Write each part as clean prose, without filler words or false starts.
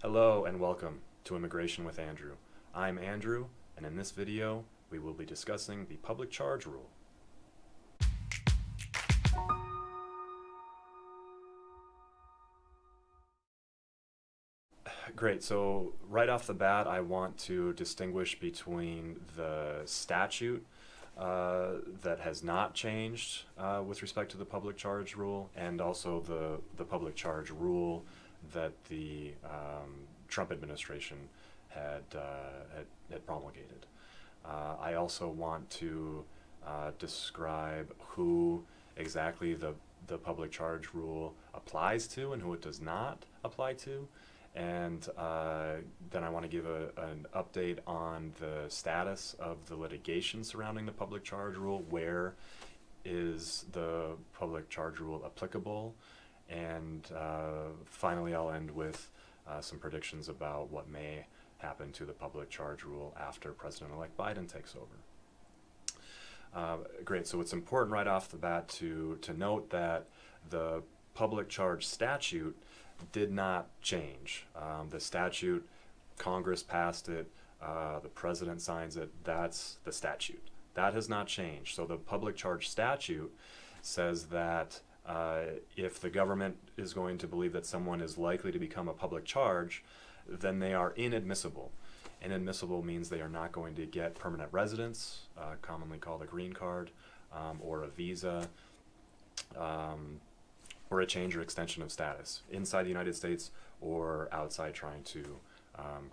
Hello and welcome to Immigration with Andrew. I'm Andrew, and in this video, we will be discussing the public charge rule. Great, so right off the bat, I want to distinguish between the statute that has not changed with respect to the public charge rule, and also the public charge rule that the Trump administration had promulgated. I also want to describe who exactly the public charge rule applies to and who it does not apply to. And then I want to give an update on the status of the litigation surrounding the public charge rule. Where is the public charge rule applicable? And finally, I'll end with some predictions about what may happen to the public charge rule after President-elect Biden takes over. Great, so it's important right off the bat to note that the public charge statute did not change. The statute, Congress passed it, the president signs it, that's the statute. That has not changed. So the public charge statute says that if the government is going to believe that someone is likely to become a public charge, then they are inadmissible. Inadmissible means they are not going to get permanent residence, commonly called a green card, or a visa, or a change or extension of status inside the United States or outside trying to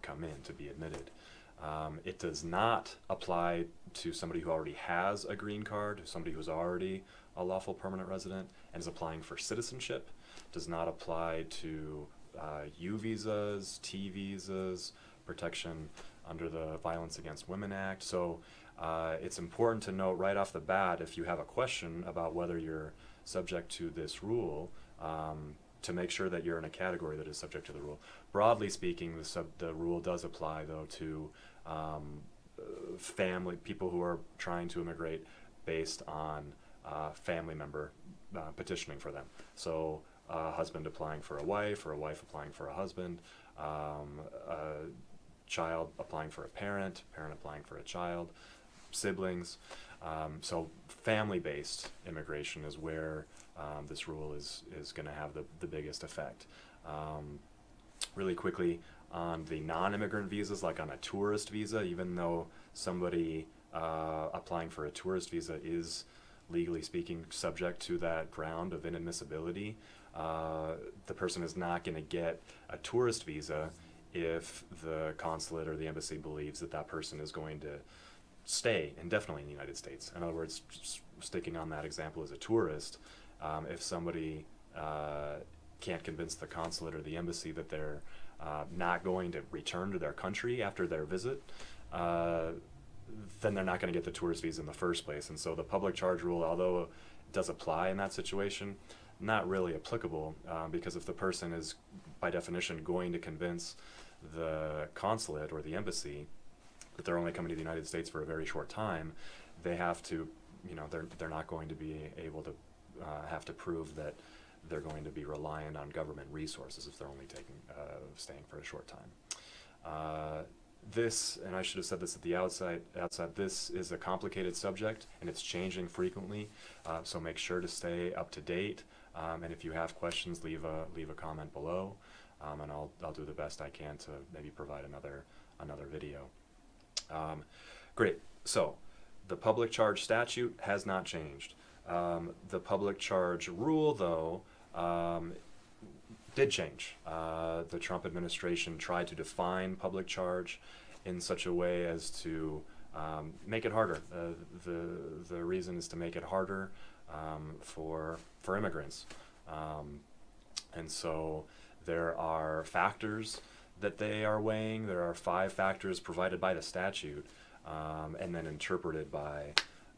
come in to be admitted. It does not apply to somebody who already has a green card, somebody who's already a lawful permanent resident and is applying for citizenship. Does not apply to U visas, T visas, protection under the Violence Against Women Act. So it's important to note right off the bat, if you have a question about whether you're subject to this rule, to make sure that you're in a category that is subject to the rule. Broadly speaking, the rule does apply, though, to people who are trying to immigrate based on family member petitioning for them. So a husband applying for a wife, or a wife applying for a husband, a child applying for a parent applying for a child, siblings. So family-based immigration is where this rule is going to have the biggest effect. Really quickly, on the non-immigrant visas, like on a tourist visa, even though somebody applying for a tourist visa is legally speaking subject to that ground of inadmissibility, the person is not going to get a tourist visa if the consulate or the embassy believes that that person is going to stay indefinitely in the United States. In other words, sticking on that example as a tourist, if somebody can't convince the consulate or the embassy that they're not going to return to their country after their visit, then they're not going to get the tourist visa in the first place. And so the public charge rule, although it does apply in that situation, not really applicable, because if the person is by definition going to convince the consulate or the embassy that they're only coming to the United States for a very short time, they have to, they're not going to be able to have to prove that they're going to be reliant on government resources if they're only staying for a short time. This, and I should have said this at the outside, this is a complicated subject and it's changing frequently, so make sure to stay up to date, and if you have questions, leave a comment below, and I'll do the best I can to maybe provide another video. Great, so the public charge statute has not changed. The public charge rule, though, did change. The Trump administration tried to define public charge in such a way as to make it harder. The reason is to make it harder for immigrants. And so there are factors that they are weighing. There are 5 factors provided by the statute, and then interpreted by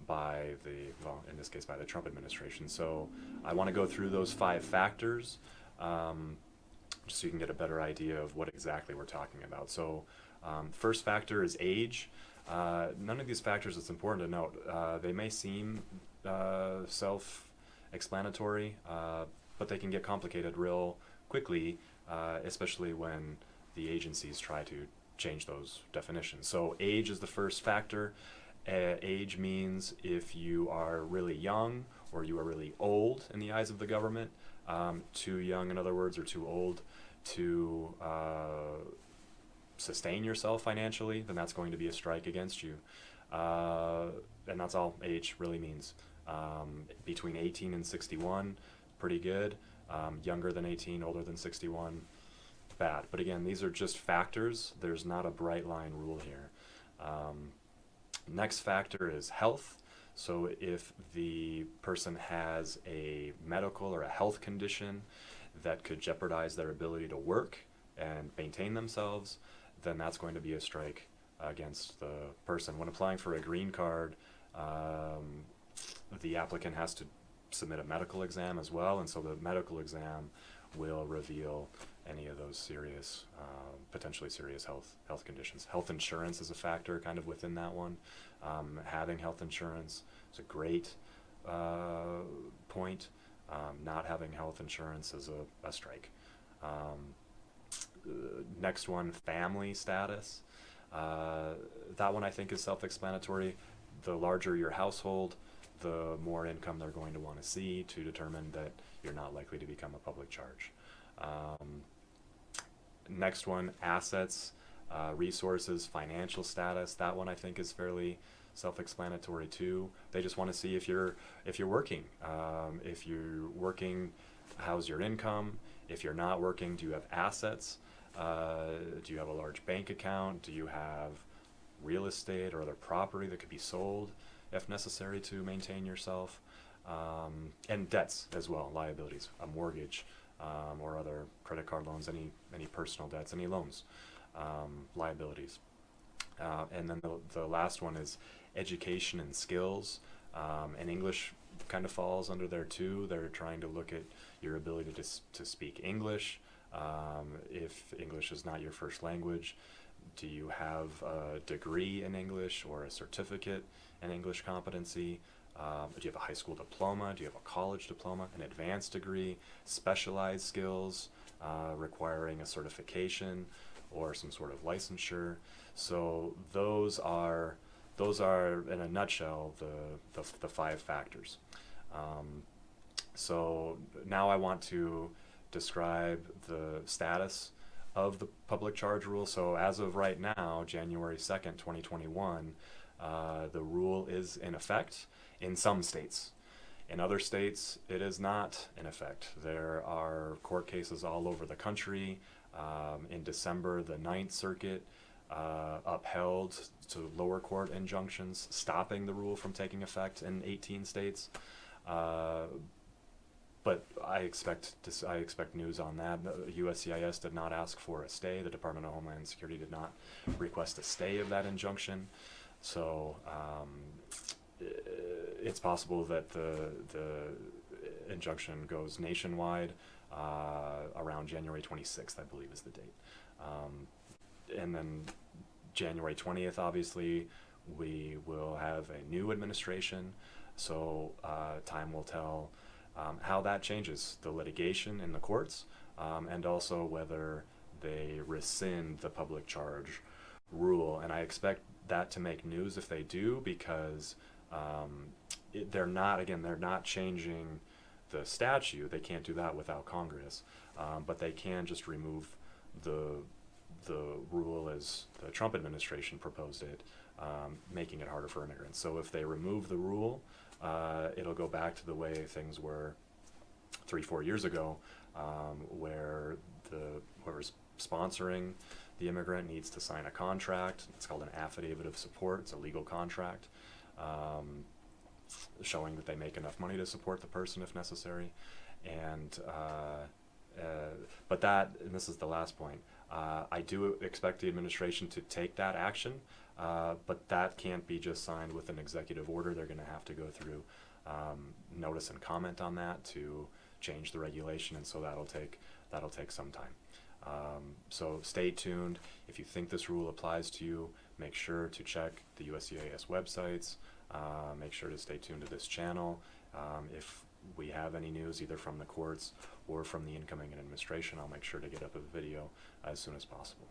in this case, by the Trump administration. So I want to go through those 5 factors, just so you can get a better idea of what exactly we're talking about. So first factor is age. None of these factors, it's important to note, they may seem self-explanatory, but they can get complicated real quickly, especially when the agencies try to change those definitions. So age is the first factor. Age means if you are really young or you are really old in the eyes of the government, too young, in other words, or too old to sustain yourself financially, then that's going to be a strike against you. And that's all age really means. Between 18 and 61, pretty good. Younger than 18, older than 61, bad. But again, these are just factors. There's not a bright line rule here. Next factor is health. So if the person has a medical or a health condition that could jeopardize their ability to work and maintain themselves, then that's going to be a strike against the person. When applying for a green card, the applicant has to submit a medical exam as well, and so the medical exam will reveal any of those serious, potentially serious health conditions. Health insurance is a factor kind of within that one. Having health insurance is a great point. Not having health insurance is a strike. Next one, family status. That one I think is self-explanatory. The larger your household, the more income they're going to want to see to determine that you're not likely to become a public charge. Next one, assets, resources, financial status. That one I think is fairly self-explanatory too. They just want to see if you're working. If you're working, how's your income? If you're not working, do you have assets? Do you have a large bank account? Do you have real estate or other property that could be sold if necessary to maintain yourself? And debts as well, liabilities, a mortgage, or other credit card loans, any personal debts, any loans, liabilities. And then the last one is education and skills, and English kind of falls under there too. They're trying to look at your ability to speak English. If English is not your first language, do you have a degree in English or a certificate in English competency? Do you have a high school diploma? Do you have a college diploma, an advanced degree, specialized skills requiring a certification or some sort of licensure? So those are in a nutshell the 5 factors. So now I want to describe the status of the public charge rule. So as of right now, January 2nd, 2021, the rule is in effect in some states. In other states, it is not in effect. There are court cases all over the country. In December, the Ninth Circuit upheld to lower court injunctions stopping the rule from taking effect in 18 states. But I expect news on that. USCIS did not ask for a stay. The Department of Homeland Security did not request a stay of that injunction. So it's possible that the injunction goes nationwide around January 26th, I believe is the date. And then January 20th, obviously, we will have a new administration. So time will tell how that changes the litigation in the courts, and also whether they rescind the public charge rule. And I expect that to make news if they do, because they're not changing the statute. They can't do that without Congress, but they can just remove the rule as the Trump administration proposed it, making it harder for immigrants. So if they remove the rule, it'll go back to the way things were 3-4 years ago, where whoever's sponsoring the immigrant needs to sign a contract. It's called an affidavit of support. It's a legal contract showing that they make enough money to support the person if necessary. And and this is the last point, I do expect the administration to take that action, but that can't be just signed with an executive order. They're going to have to go through notice and comment on that to change the regulation, and so that'll take some time. So stay tuned. If you think this rule applies to you, make sure to check the USCIS websites. Make sure to stay tuned to this channel. If we have any news either from the courts or from the incoming administration, I'll make sure to get up a video as soon as possible.